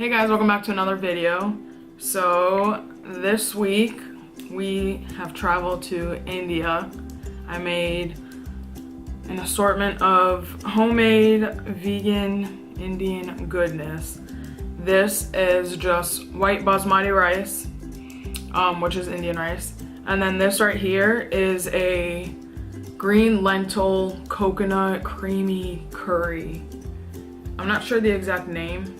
Hey guys, welcome back to another video. So this week we have traveled to India. I made an assortment of homemade vegan Indian goodness. This is just white basmati rice, which is Indian rice. And then this right here is a green lentil coconut creamy curry. I'm not sure the exact name.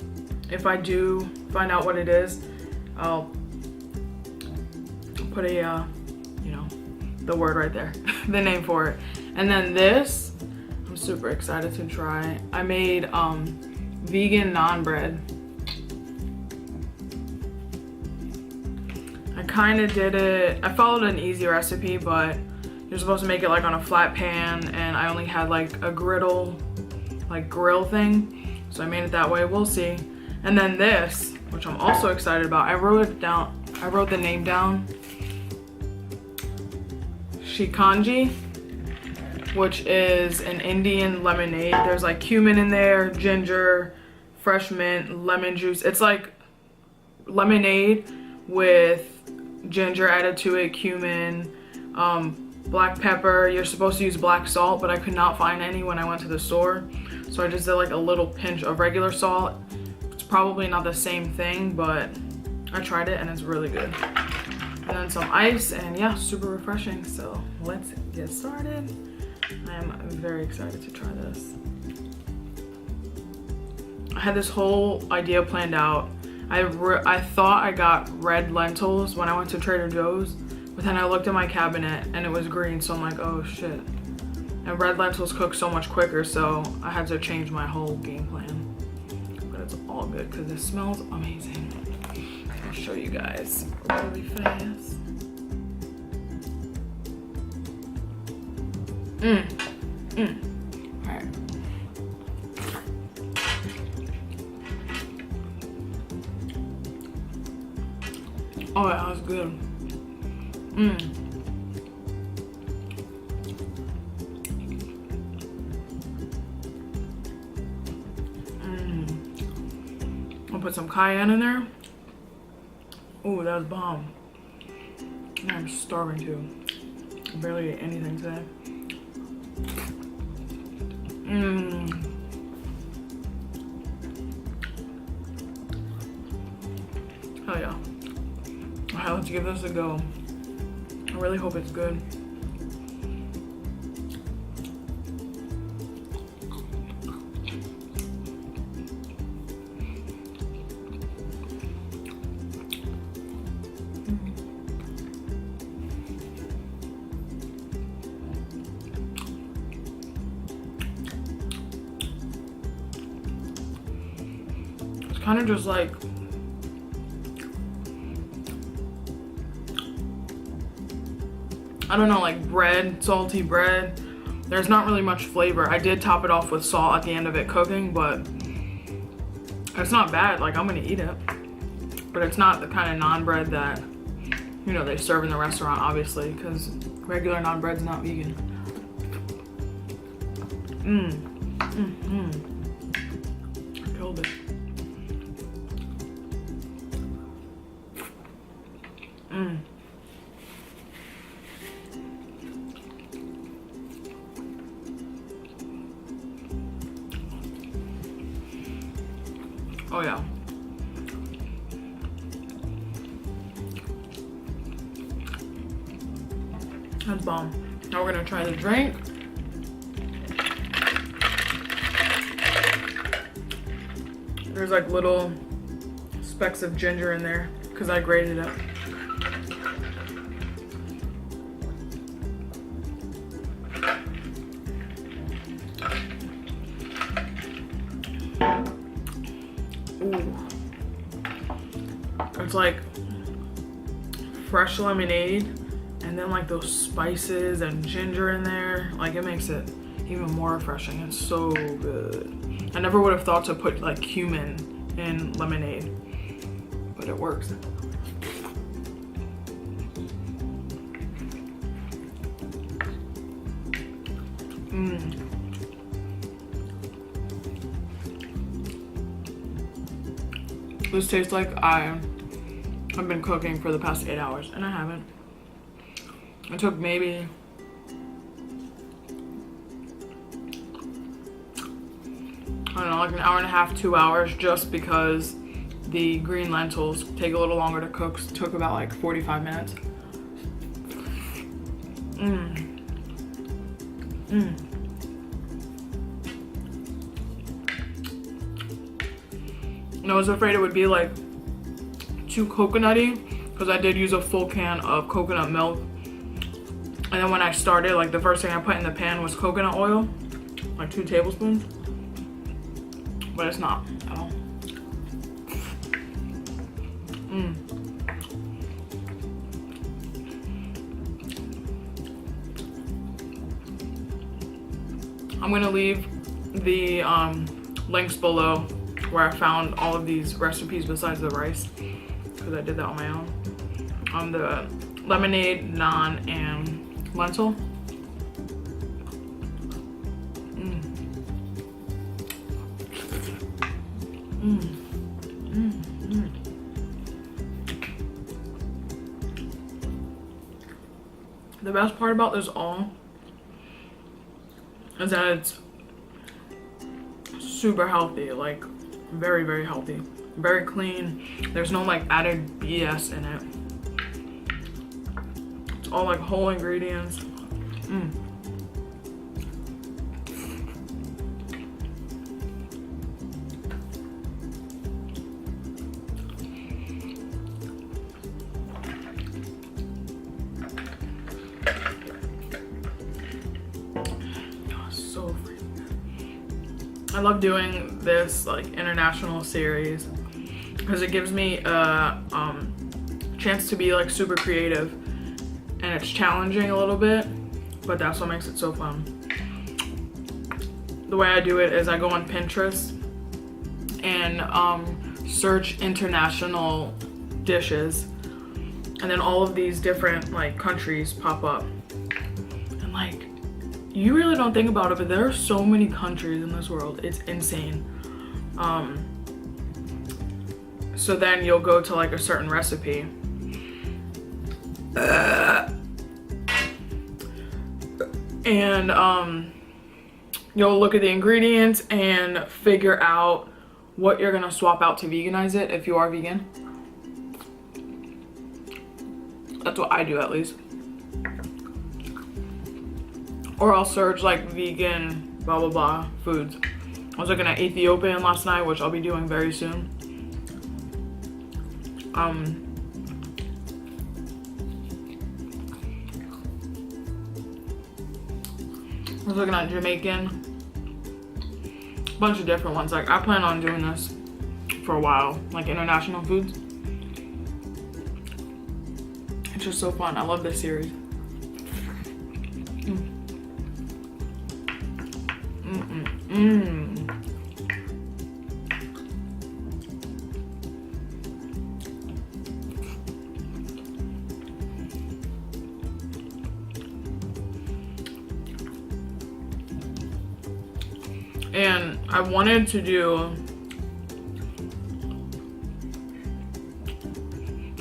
If I do find out what it is, I'll put a, the word right there, the name for it. And then this, I'm super excited to try. I made vegan naan bread. I kind of did it, I followed an easy recipe, but you're supposed to make it like on a flat pan, and I only had like a griddle, like grill thing. So I made it that way, we'll see. And then this, which I'm also excited about, I wrote it down, I wrote the name down. Shikankji, which is an Indian lemonade. There's like cumin in there, ginger, fresh mint, lemon juice. It's like lemonade with ginger added to it, cumin, black pepper. You're supposed to use black salt, but I could not find any when I went to the store. So I just did like a little pinch of regular salt. Probably not the same thing, but I tried it and it's really good. And then some ice, and yeah, super refreshing. So let's get started. I am very excited to try this. I had this whole idea planned out. I thought I got red lentils when I went to Trader Joe's, but then I looked at my cabinet and it was green, so I'm like, oh shit. And red lentils cook so much quicker, so I had to change my whole game plan. It's all good because it smells amazing. I'll show you guys really fast. Alright. Oh, that was good. Put some cayenne in there. Ooh, that was bomb. I'm starving too. I barely ate anything today. Hell yeah. Alright, let's give this a go. I really hope it's good. Kind of just like I don't know, like bread, salty bread. There's not really much flavor. I did top it off with salt at the end of it cooking, but it's not bad. Like, I'm gonna eat it, but it's not the kind of naan bread that, you know, they serve in the restaurant, obviously, because regular naan bread's not vegan. I killed it. Oh yeah. That's bomb. Now we're gonna try the drink. There's like little specks of ginger in there because I grated it. Ooh. It's like fresh lemonade and then like those spices and ginger in there. Like, it makes it even more refreshing. It's so good. I never would have thought to put like cumin in lemonade, but it works. This tastes like I have been cooking for the past 8 hours, and I haven't. It took maybe I don't know, like an hour and a half, 2 hours, just because the green lentils take a little longer to cook. So it took about like 45 minutes. And I was afraid it would be like too coconutty, because I did use a full can of coconut milk. And then when I started, like the first thing I put in the pan was coconut oil, like 2 tablespoons. But it's not at all. I'm gonna leave the links below where I found all of these recipes besides the rice, because I did that on my own. The lemonade, naan, and lentil. The best part about this all is that it's super healthy, like very, very healthy, very clean. There's no like added BS in it. It's all like whole ingredients. I love doing this like international series because it gives me a chance to be like super creative, and it's challenging a little bit, but that's what makes it so fun. The way I do it is I go on Pinterest and search international dishes, and then all of these different like countries pop up, and like you really don't think about it, but there are so many countries in this world. It's insane. So then you'll go to like a certain recipe. And you'll look at the ingredients and figure out what you're gonna swap out to veganize it if you are vegan. That's what I do, at least. Or I'll search like vegan blah blah blah foods. I was looking at Ethiopian last night, which I'll be doing very soon. I was looking at Jamaican, a bunch of different ones. Like I plan on doing this for a while, like international foods. It's just so fun. I love this series. And I wanted to do,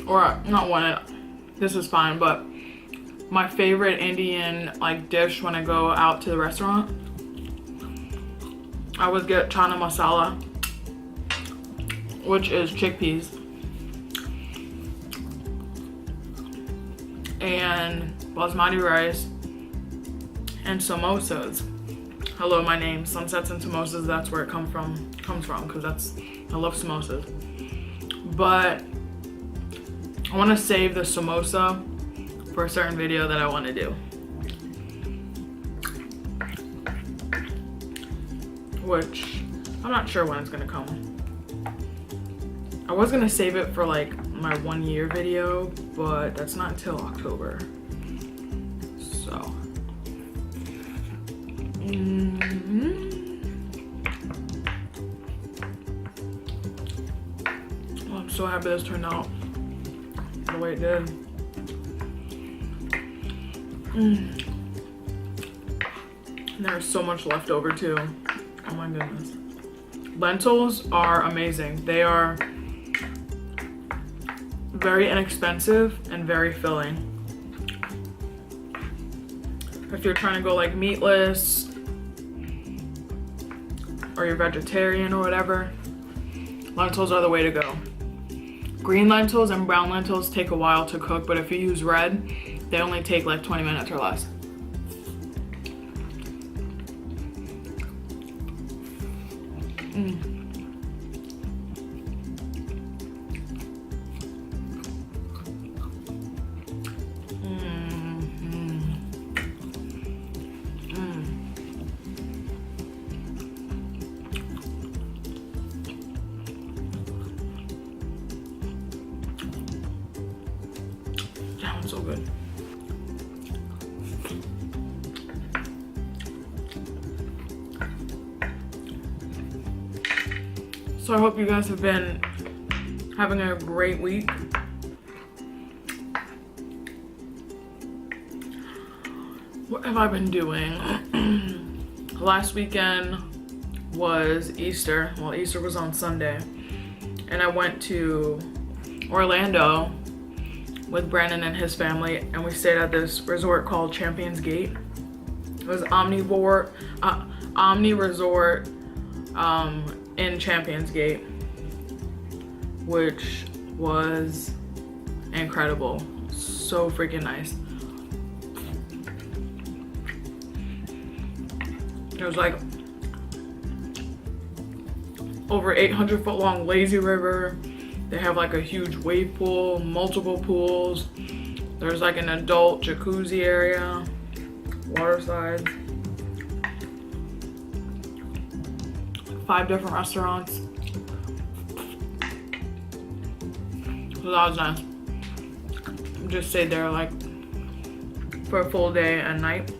or not wanted, this is fine, but my favorite Indian like dish when I go out to the restaurant, I would get chana masala, which is chickpeas, and basmati rice, and samosas. Hello, my name, Sunsets and Samosas, that's where it comes from, because I love samosas. But I want to save the samosa for a certain video that I want to do, which I'm not sure when it's gonna come. I was gonna save it for like my 1 year video, but that's not until October. So well, I'm so happy this turned out the way it did. And there's so much left over too. Oh my goodness. Lentils are amazing. They are very inexpensive and very filling. If you're trying to go like meatless or you're vegetarian or whatever, lentils are the way to go. Green lentils and brown lentils take a while to cook, but if you use red, they only take like 20 minutes or less. That one's so good. So I hope you guys have been having a great week. What have I been doing? Last weekend was Easter. Well, Easter was on Sunday. And I went to Orlando with Brandon and his family, and we stayed at this resort called Champions Gate. It was Omni Resort in Champions Gate, which was incredible. So freaking nice. It was like over 800-foot long lazy river. They have like a huge wave pool, multiple pools. There's like an adult jacuzzi area, water slides, 5 different restaurants. So that was nice. Just stayed there like for a full day and night.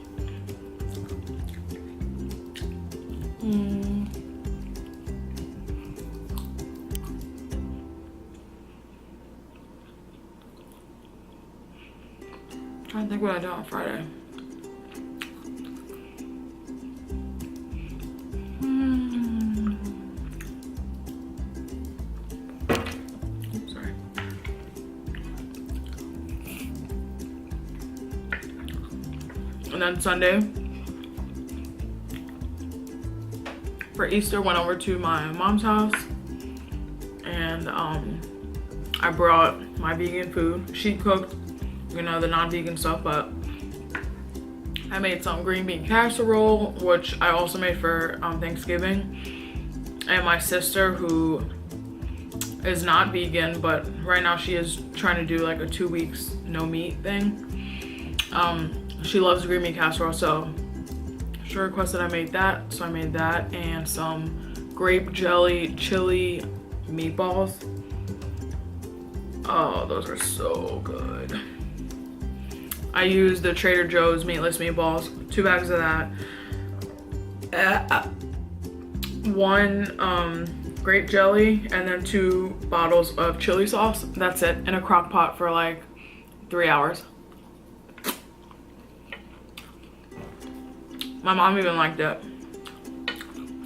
Trying to think what I did on Friday. Sorry. And then Sunday for Easter, went over to my mom's house, and I brought my vegan food. She cooked, you know, the non-vegan stuff, but I made some green bean casserole, which I also made for Thanksgiving. And my sister, who is not vegan, but right now she is trying to do like a 2 weeks no meat thing. She loves green bean casserole, so she requested I made that. So I made that and some grape jelly chili meatballs. Oh, those are so good. I used the Trader Joe's meatless meatballs, 2 bags of that. 1 grape jelly, and then 2 bottles of chili sauce. That's it, in a crock pot for like 3 hours. My mom even liked it.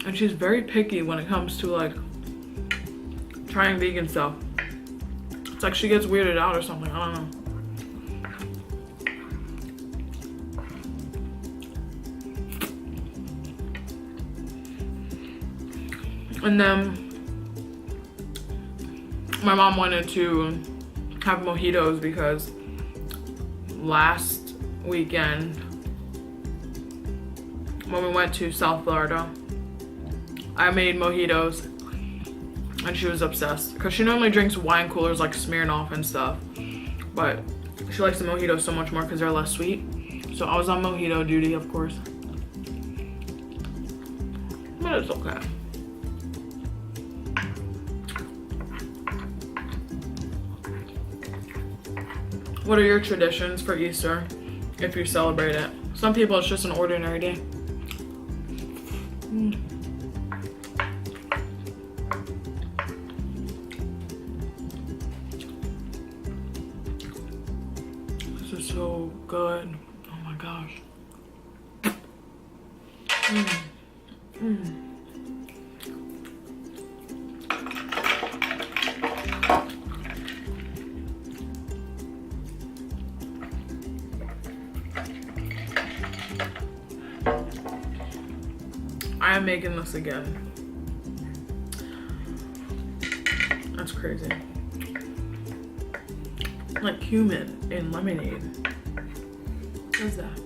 And she's very picky when it comes to like trying vegan stuff. It's like she gets weirded out or something, I don't know. And then my mom wanted to have mojitos because last weekend when we went to South Florida, I made mojitos and she was obsessed because she normally drinks wine coolers like Smirnoff and stuff, but she likes the mojitos so much more because they're less sweet. So I was on mojito duty, of course, but it's okay. What are your traditions for Easter, if you celebrate it? Some people, it's just an ordinary day. This is so good. Oh my gosh. I'm making this again. That's crazy. Like cumin in lemonade. What is that?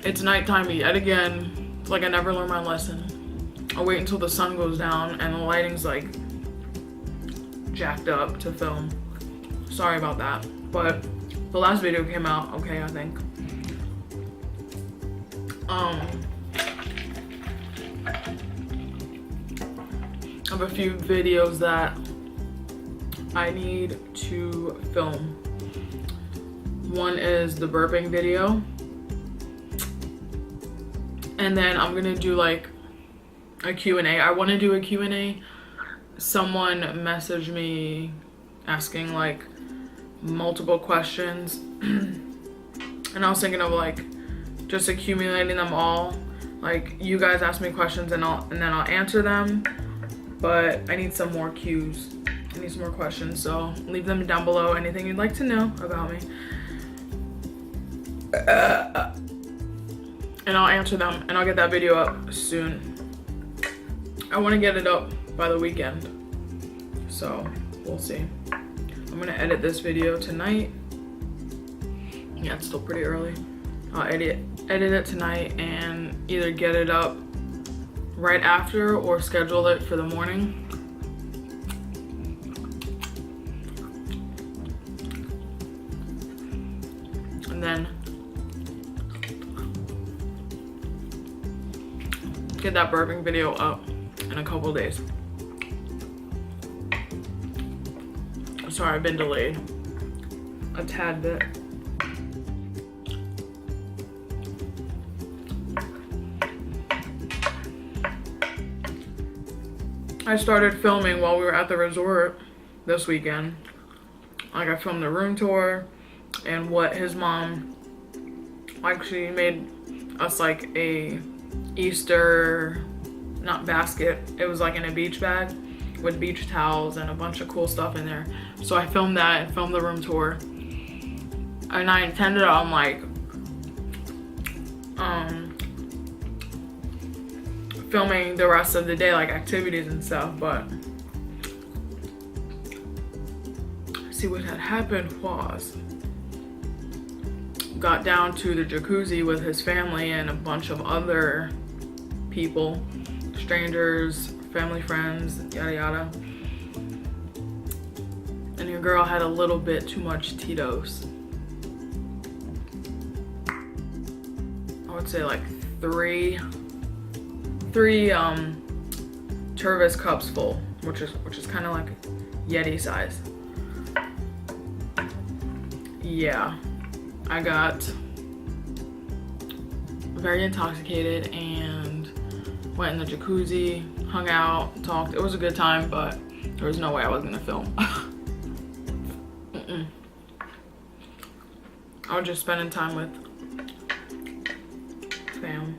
It's nighttime yet again. It's like I never learned my lesson. I'll wait until the sun goes down and the lighting's like jacked up to film. Sorry about that, but the last video came out okay, I think. I have a few videos that I need to film. One is the burping video. And then I'm gonna do like a Q&A. I wanna do a Q&A. Someone messaged me asking like multiple questions. And I was thinking of like just accumulating them all. Like you guys ask me questions and then I'll answer them. But I need some more cues. I need some more questions. So leave them down below. Anything you'd like to know about me. And I'll answer them and I'll get that video up soon. I want to get it up by the weekend, so we'll see. I'm gonna edit this video tonight. Yeah, it's still pretty early. I'll edit it tonight and either get it up right after or schedule it for the morning. And then get that burping video up in a couple days. Sorry, I've been delayed a tad bit. I started filming while we were at the resort this weekend. Like I filmed the room tour and what his mom actually made us like a Easter, not basket, it was like in a beach bag with beach towels and a bunch of cool stuff in there. So I filmed that and filmed the room tour. And I intended on like filming the rest of the day, like activities and stuff, but see what had happened was got down to the jacuzzi with his family and a bunch of other people, strangers, family, friends, yada yada. And your girl had a little bit too much Tito's. I would say like three Tervis cups full, which is kind of like Yeti size. Yeah, I got very intoxicated and went in the jacuzzi, hung out, talked. It was a good time, but there was no way I was gonna film. I was just spending time with fam.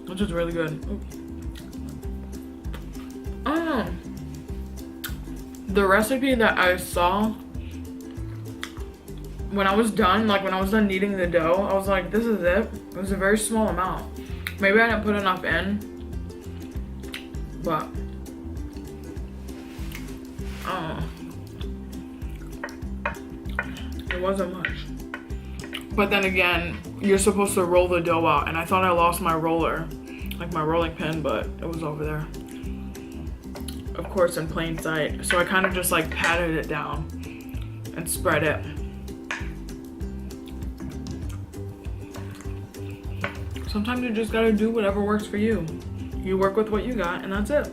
Which is really good. The recipe that I saw when I was done, like when I was done kneading the dough, I was like, this is it. It was a very small amount. Maybe I didn't put enough in, but it wasn't much. But then again, you're supposed to roll the dough out, and I thought I lost my roller, like my rolling pin, but it was over there. Of course, in plain sight. So I kind of just like patted it down and spread it. Sometimes you just gotta do whatever works for you. You work with what you got, and that's it.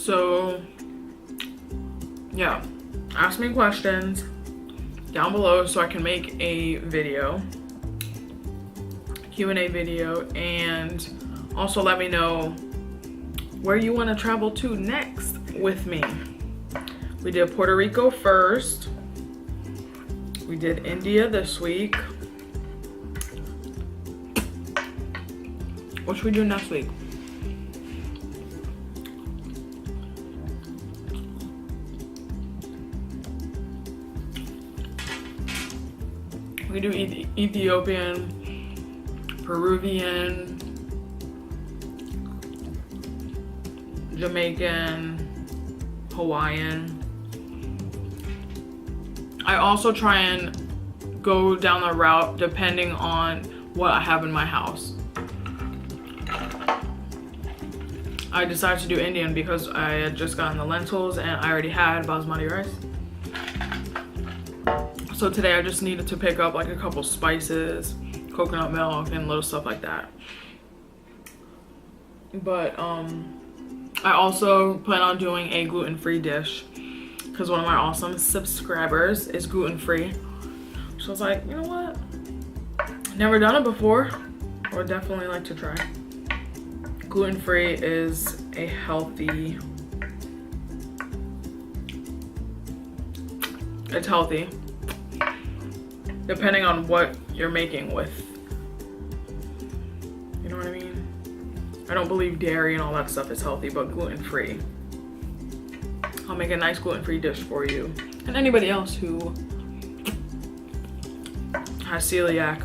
So yeah, ask me questions down below so I can make a video, Q&A video, and also let me know where you want to travel to next with me. We did Puerto Rico first. We did India this week. What should we do next week? We do Ethiopian, Peruvian, Jamaican, Hawaiian. I also try and go down the route depending on what I have in my house. I decided to do Indian because I had just gotten the lentils and I already had basmati rice. So today I just needed to pick up like a couple spices, coconut milk, and little stuff like that. But I also plan on doing a gluten-free dish because one of my awesome subscribers is gluten-free. So I was like, you know what? Never done it before. I would definitely like to try. Gluten-free is a healthy. It's healthy. Depending on what you're making with. You know what I mean? I don't believe dairy and all that stuff is healthy, but gluten-free. I'll make a nice gluten-free dish for you. And anybody else who has celiac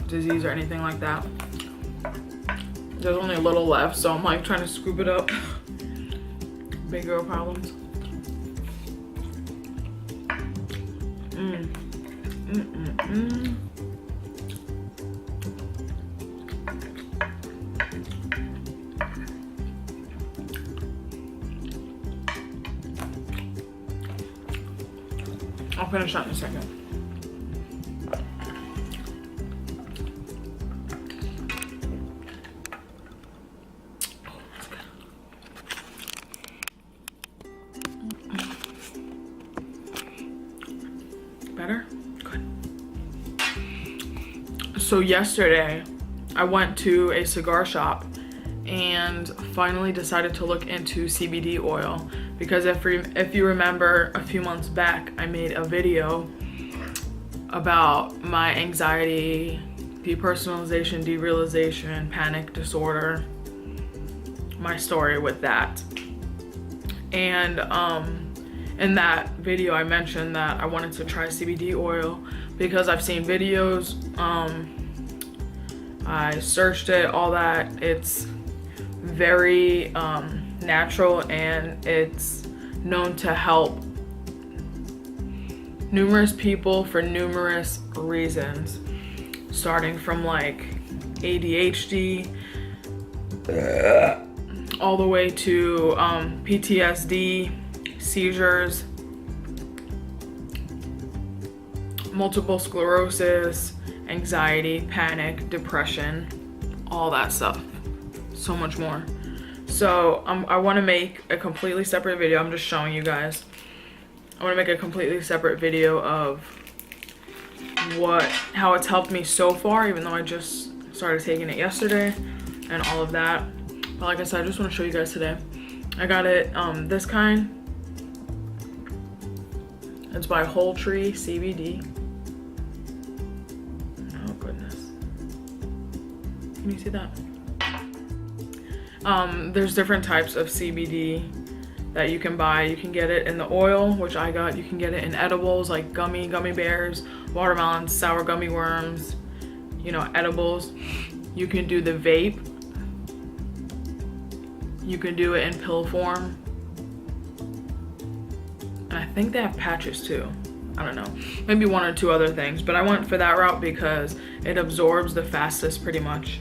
disease or anything like that. There's only a little left, so I'm like trying to scoop it up. Big girl problems. I'll finish that in a second. Better? Good. So yesterday, I went to a cigar shop and finally decided to look into CBD oil because if you remember a few months back, I made a video about my anxiety, depersonalization, derealization, panic disorder, my story with that. And in that video, I mentioned that I wanted to try CBD oil because I've seen videos, I searched it, all that. It's very natural and it's known to help numerous people for numerous reasons, starting from like ADHD all the way to PTSD, seizures, multiple sclerosis, anxiety, panic, depression, all that stuff, so much more. So I want to make a completely separate video. I'm just showing you guys. I want to make a completely separate video of how it's helped me so far, even though I just started taking it yesterday and all of that. But like I said, I just want to show you guys today. I got it this kind. It's by Whole Tree CBD. Oh goodness. Can you see that? There's different types of CBD that you can buy. You can get it in the oil, which I got. You can get it in edibles like gummy bears, watermelons, sour gummy worms, you know, edibles. You can do the vape. You can do it in pill form. And I think they have patches too. I don't know. Maybe one or two other things, but I went for that route because it absorbs the fastest pretty much.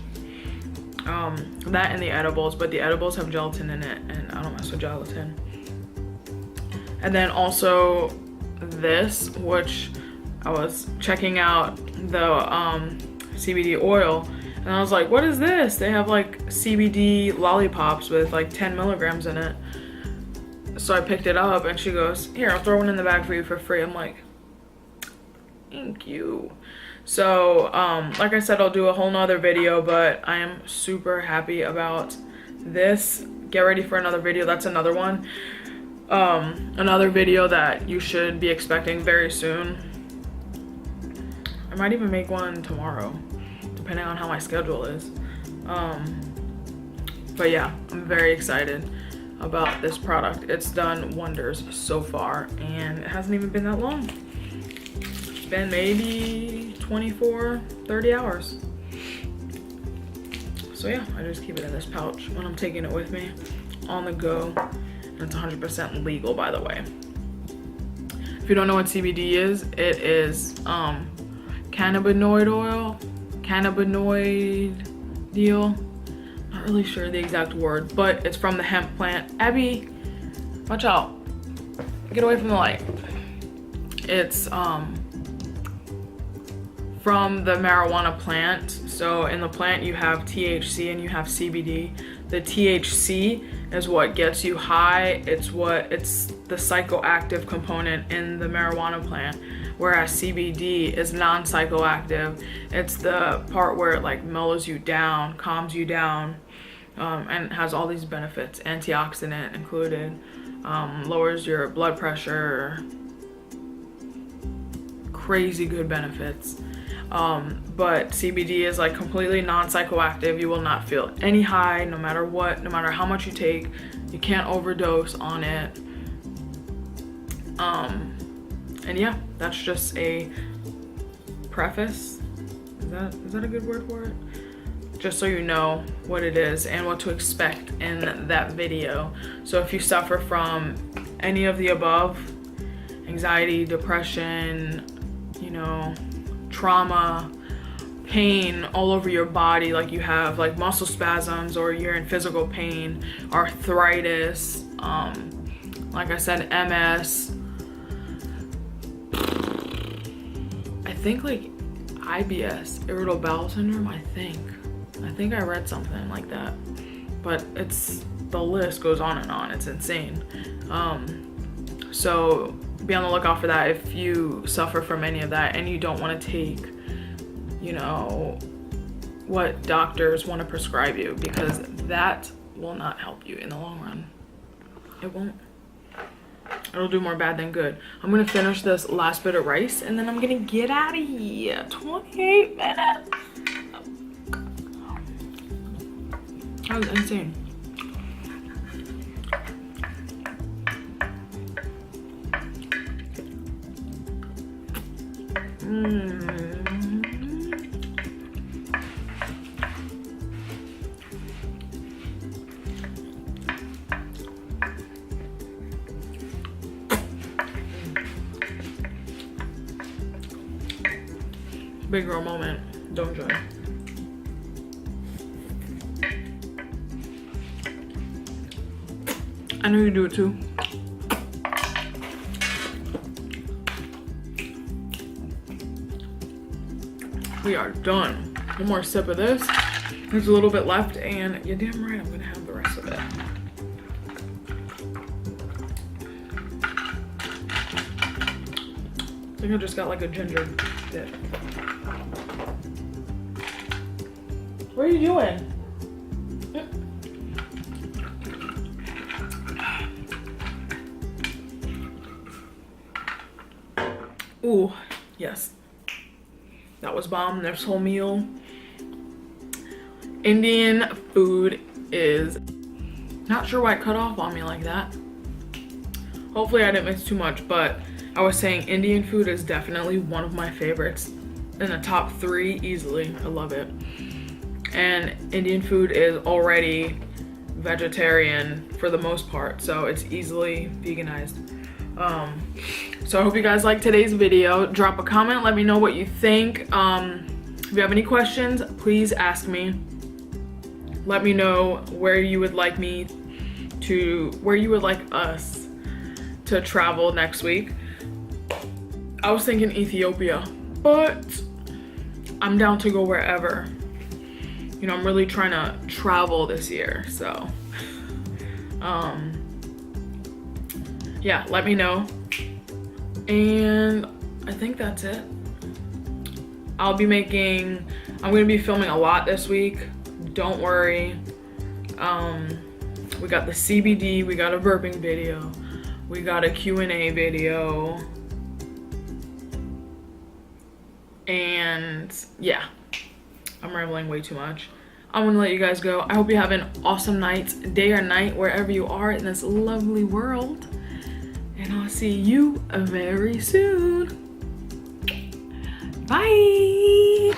That and the edibles, but the edibles have gelatin in it and I don't mess with gelatin. And then also this, which I was checking out the CBD oil and I was like, what is this? They have like CBD lollipops with like 10 milligrams in it. So I picked it up and she goes, here, I'll throw one in the bag for you for free. I'm like, thank you. So like I said, I'll do a whole nother video, but I am super happy about this. Get ready for another video. That's another one. Another video that you should be expecting very soon. I might even make one tomorrow, depending on how my schedule is. But yeah, I'm very excited about this product. It's done wonders so far, and it hasn't even been that long. It's been maybe 24, 30 hours. So yeah, I just keep it in this pouch when I'm taking it with me on the go. And it's 100% legal, by the way. If you don't know what CBD is, it is cannabinoid oil, cannabinoid deal. Not really sure the exact word, but it's from the hemp plant. Abby, watch out. Get away from the light. It's from the marijuana plant. So in the plant you have THC and you have CBD. The THC is what gets you high. It's the psychoactive component in the marijuana plant, whereas CBD is non-psychoactive. It's the part where it like mellows you down, calms you down, and has all these benefits, antioxidant included, lowers your blood pressure, crazy good benefits. But CBD is like completely non-psychoactive. You will not feel any high, no matter what, no matter how much you take. You can't overdose on it. And yeah, that's just a preface. Is that a good word for it? Just so you know what it is and what to expect in that video. So if you suffer from any of the above, anxiety, depression, you know, trauma, pain all over your body, like you have like muscle spasms or you're in physical pain, arthritis, like I said, MS, I think like IBS, irritable bowel syndrome, I think I read something like that, but the list goes on and on. It's insane. So be on the lookout for that if you suffer from any of that and you don't want to take, you know, what doctors want to prescribe you, because that will not help you in the long run. It won't. It'll do more bad than good. I'm gonna finish this last bit of rice and then I'm gonna get out of here. 28 minutes. That was insane. Big girl moment, don't join. I know you do it too. We are done. One more sip of this. There's a little bit left and you're damn right I'm gonna have the rest of it. I think I just got like a ginger dip. What are you doing? Ooh, yes. That was bomb. This whole meal. Indian food is... Not sure why it cut off on me like that. Hopefully I didn't miss too much, but I was saying Indian food is definitely one of my favorites. In the top 3 easily. I love it. And Indian food is already vegetarian for the most part, so it's easily veganized. So I hope you guys liked today's video. Drop a comment, let me know what you think. If you have any questions, please ask me. Let me know where you would like us to travel next week. I was thinking Ethiopia, but I'm down to go wherever. You know, I'm really trying to travel this year, so yeah, let me know. And I think that's it. I'm gonna be filming a lot this week. Don't worry. We got the CBD, we got a burping video, we got a Q&A video. And yeah, I'm rambling way too much. I'm gonna let you guys go. I hope you have an awesome night, day or night, wherever you are in this lovely world. And I'll see you very soon. Bye.